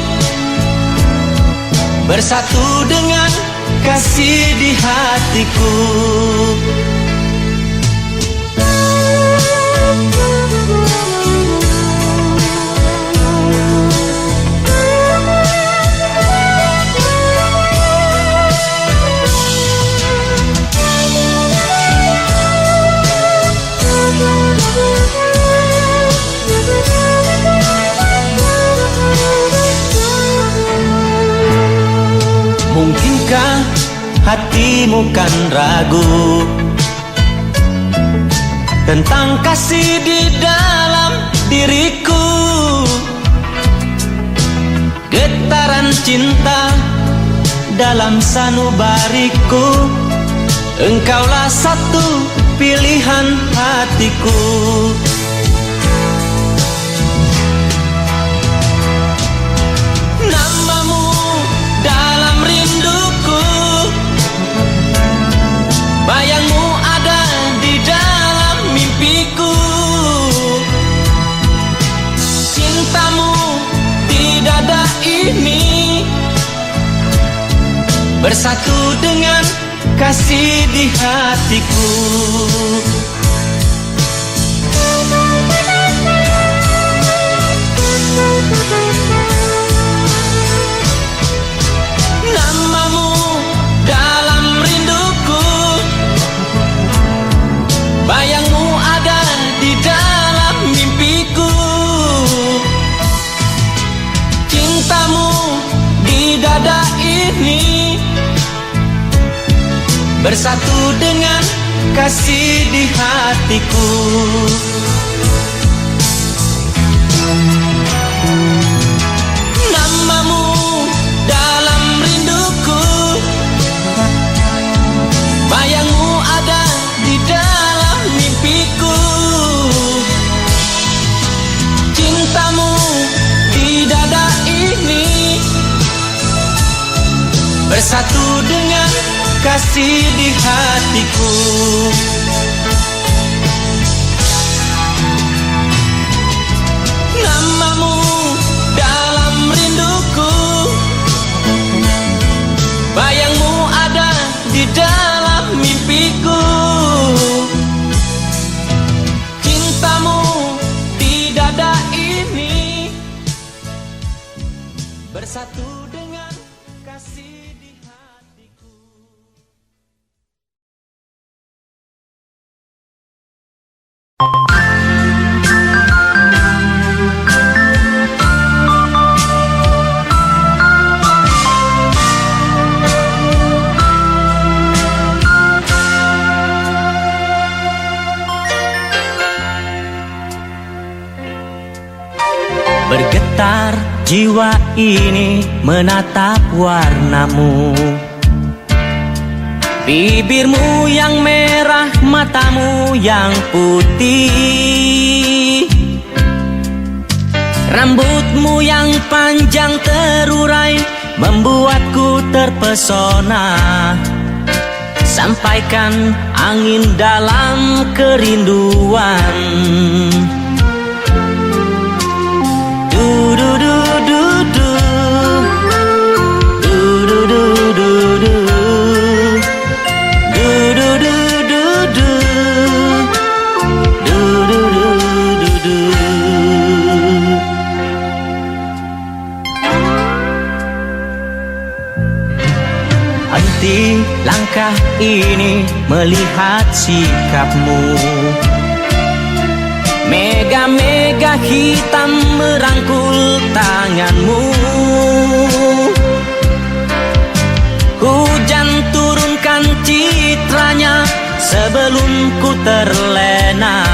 [SPEAKER 1] bersatu dengan kasih di hatiku. Mungkinkah hatimu kan ragu tentang kasih di dalam diriku? Getaran cinta dalam sanubariku, engkaulah satu pilihan hatiku. Namamu dalam rinduku, bayangmu ada di dalam mimpiku. Cintamu di dada ini bersatu dengan kasih di hatiku. Namamu dalam rinduku, bayangmu ada di dalam mimpiku. Cintamu di dada ini bersatu dengan kasih di hatiku. Namamu dalam rinduku, bayangmu ada di dalam mimpiku. Cintamu di dada ini bersatu dengan kasih di hatiku. Namamu dalam rinduku, bayangmu ada di dalam mimpiku. Cintamu di dada ini bersatu dengan kasih di hatiku. jiwa ini menatap warnamu. Bibirmu yang merah, matamu yang putih, rambutmu yang panjang terurai membuatku terpesona. Sampaikan angin dalam kerinduan. Du du du du du, du du du du du, du du du du du, du du du du du. Henti langkah ini melihat sikapmu. Mega-mega hitam merangkul tanganmu. Hujan turunkan citranya sebelum ku terlena.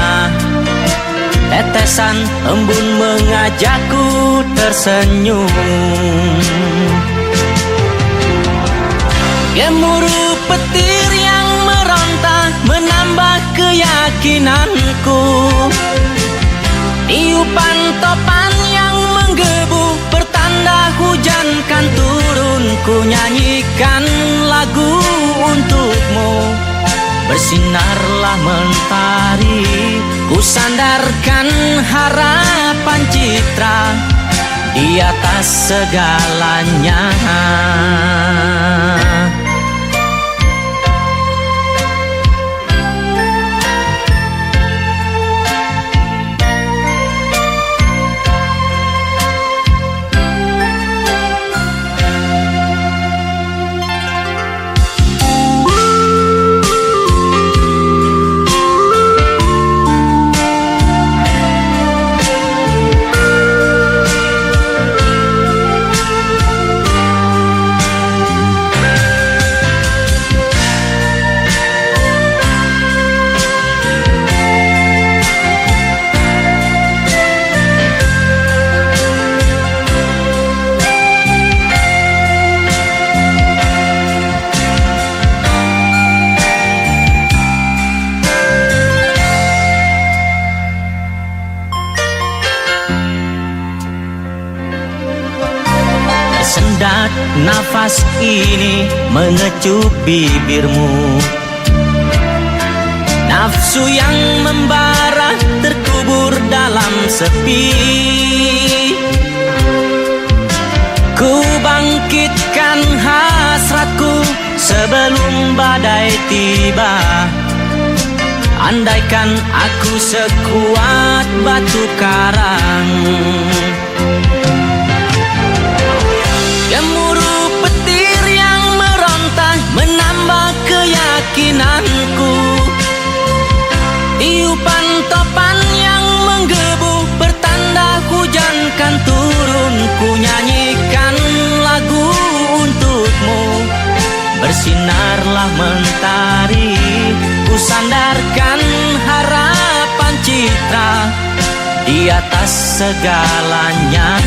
[SPEAKER 1] Tetesan embun mengajakku tersenyum. Gemuruh petir yang meronta menambah keyakinanku. Tiupan topan yang menggebu bertanda hujan kan turun. Ku nyanyikan lagu untukmu. Bersinarlah mentari, ku sandarkan harapan citra di atas segalanya. Sendat nafas ini mengecup bibirmu. Nafsu yang membara terkubur dalam sepi. Ku bangkitkan hasratku sebelum badai tiba. Andaikan aku sekuat batu karang. Gemuruh petir yang meronta menambah keyakinanku. Tiupan topan yang menggebu bertanda hujan kan turun. Ku nyanyikan lagu untukmu. Bersinarlah mentari, ku sandarkan harapan citra di atas segalanya.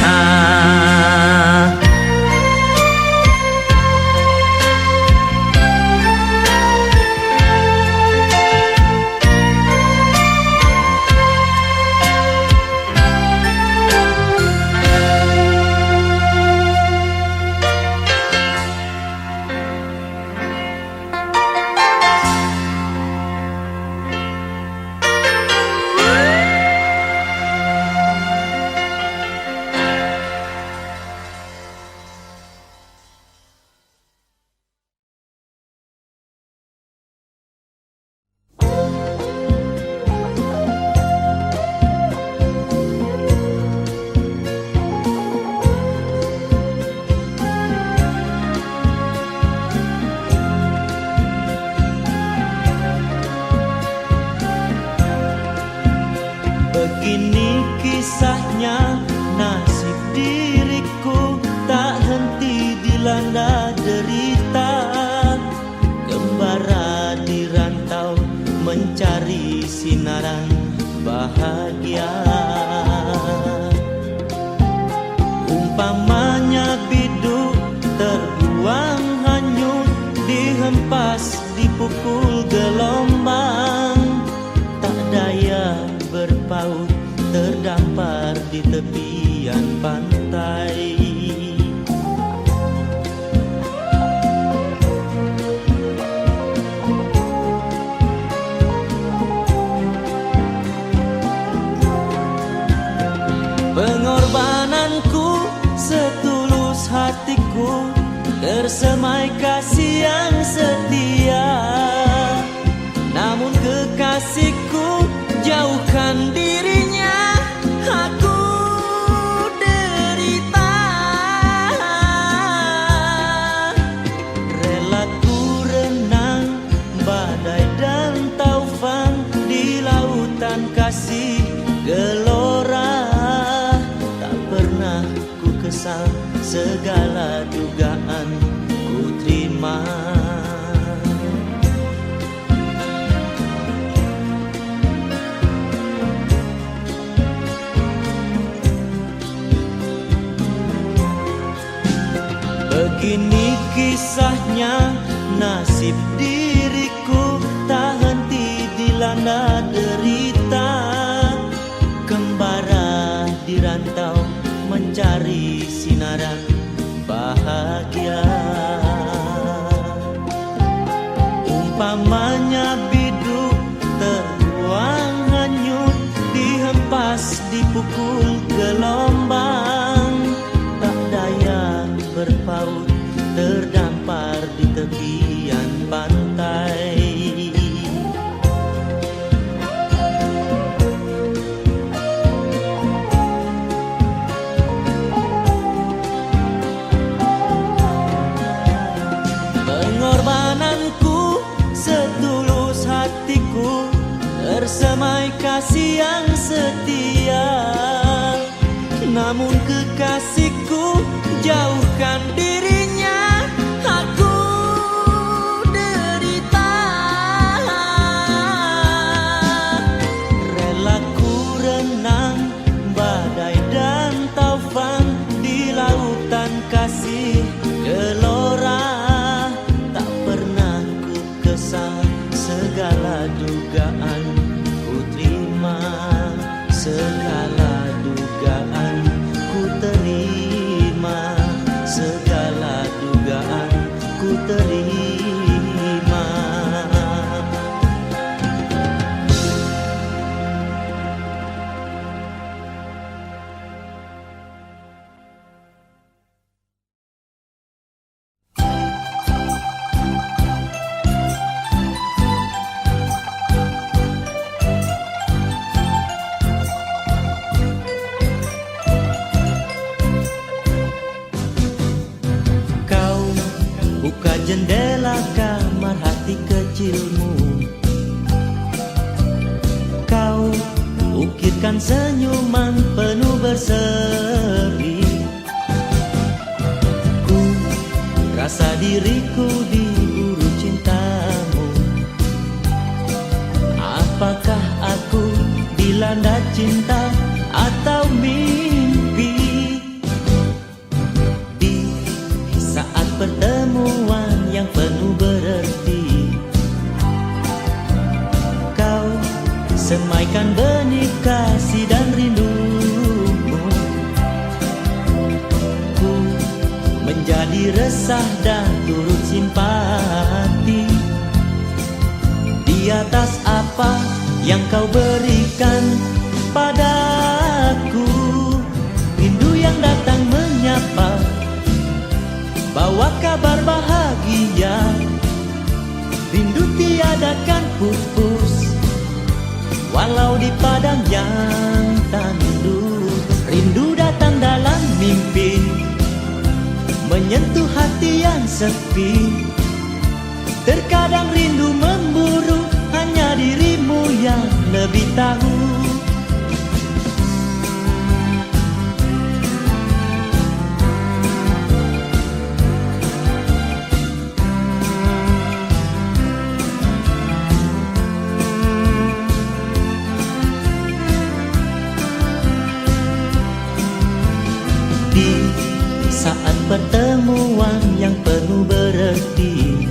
[SPEAKER 1] Begini kisahnya nasib diriku, tak henti dilanda derita. Gembara di rantau mencari sinaran bahagia. dihempas, dipukul gelombang, tak daya berpaut, terdampar di tepian pantai. Pengorbananku setulus hatiku, tersemai kasih yang setia. Namun kekasihku jauhkan dirinya, aku derita. Rela ku renang badai dan taufan di lautan kasih gelora. Tak pernah ku kesal, segala dugaan ku terima. Begini kisahnya, nasib diriku tak henti dilanda derita. Kembara di rantau mencari sinaran bahagia. Umpamanya biduk terbuang hanyut, dihempas, dipukul gelombang, tak daya berpaut, terdampar di tepian pantai. Pengorbananku setulus hatiku, tersemai kasih yang setia. Namun kekasihku jauhkan dirinya, aku derita. Rela ku renang badai dan taufan di lautan kasih gelora. Tak pernah ku kesal, segala dugaan ku terima. Segala dugaan ku terima, segala dugaan ku terima. Buka jendela kamar hati kecilmu, kau ukirkan senyuman penuh berseri. Ku rasa diriku diburu cintamu. Apakah aku dilanda cinta atau mimpi? Pertemuan yang penuh berarti, kau semaikan benih kasih dan rindumu. Ku menjadi resah dan turut simpati di atas apa yang kau berikan padaku. Rindu yang datang menyapa, bawa kabar bahagia. Rindu tiadakan pupus, walau di padang yang tandus. Rindu datang dalam mimpi, menyentuh hati yang sepi. Terkadang rindu memburu, hanya dirimu yang lebih tahu. Di saat pertemuan yang penuh berarti,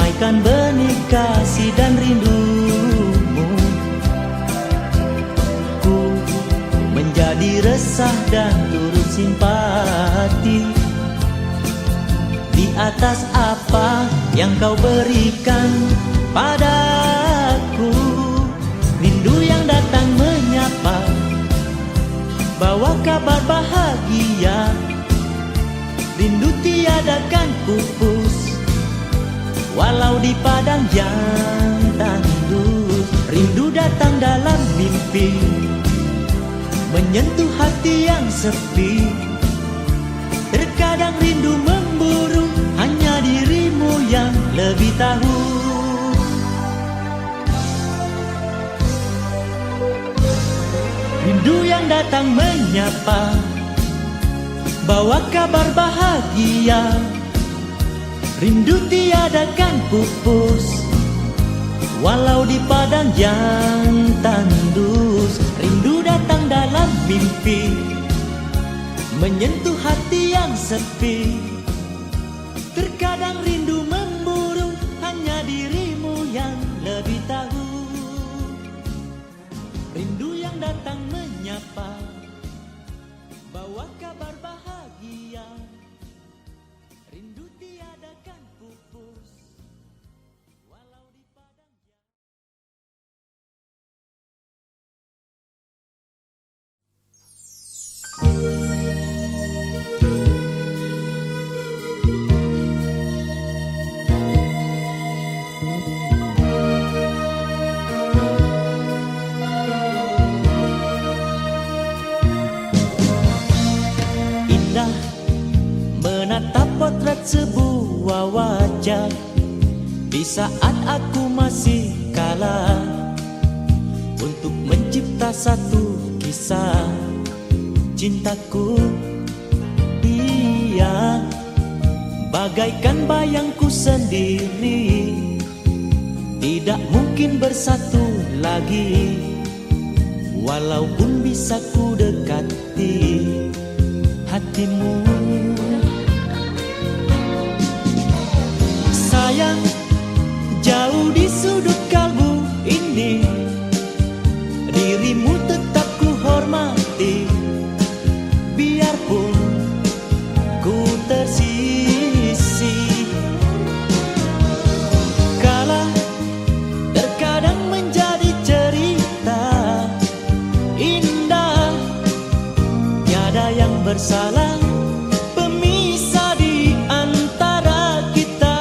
[SPEAKER 1] bagaikan benih kasih dan rindumu. Ku menjadi resah dan turut simpati di atas apa yang kau berikan padaku. Rindu yang datang menyapa, bawa kabar bahagia. Rindu tiadakan pupus, walau di padang yang tandus. Rindu datang dalam mimpi, menyentuh hati yang sepi. Terkadang rindu memburu, hanya dirimu yang lebih tahu. Rindu yang datang menyapa, bawa kabar bahagia. Rindu tiadakan pupus, walau di padang yang tandus. Rindu datang dalam mimpi, menyentuh hati yang sepi. Terkadang rindu memburu, hanya dirimu yang lebih tahu. Rindu yang datang menyapa, bawa kabar bahagia. Rindu tiadakan pupus, walau di padang yang... Indah menatap potret sebuah wajah di saat aku masih kalah untuk mencipta satu kisah cintaku. Dia bagaikan bayangku sendiri, tidak mungkin bersatu lagi, walaupun bisa ku dekati hatimu. Sayang, jauh di sudut kalbu ini, dirimu tetap ku hormati. Biarpun ku tersisih, kala terkadang menjadi cerita indah. Tiada yang bersalah, pemisah di antara kita.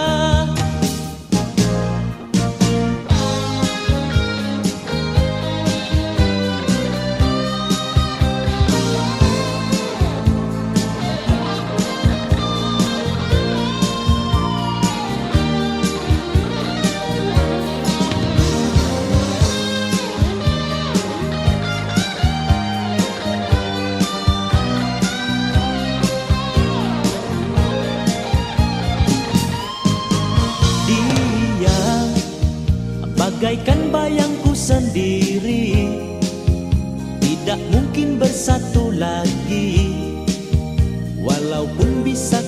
[SPEAKER 1] Bagaikan bayangku sendiri, tidak mungkin bersatu lagi, walaupun bisa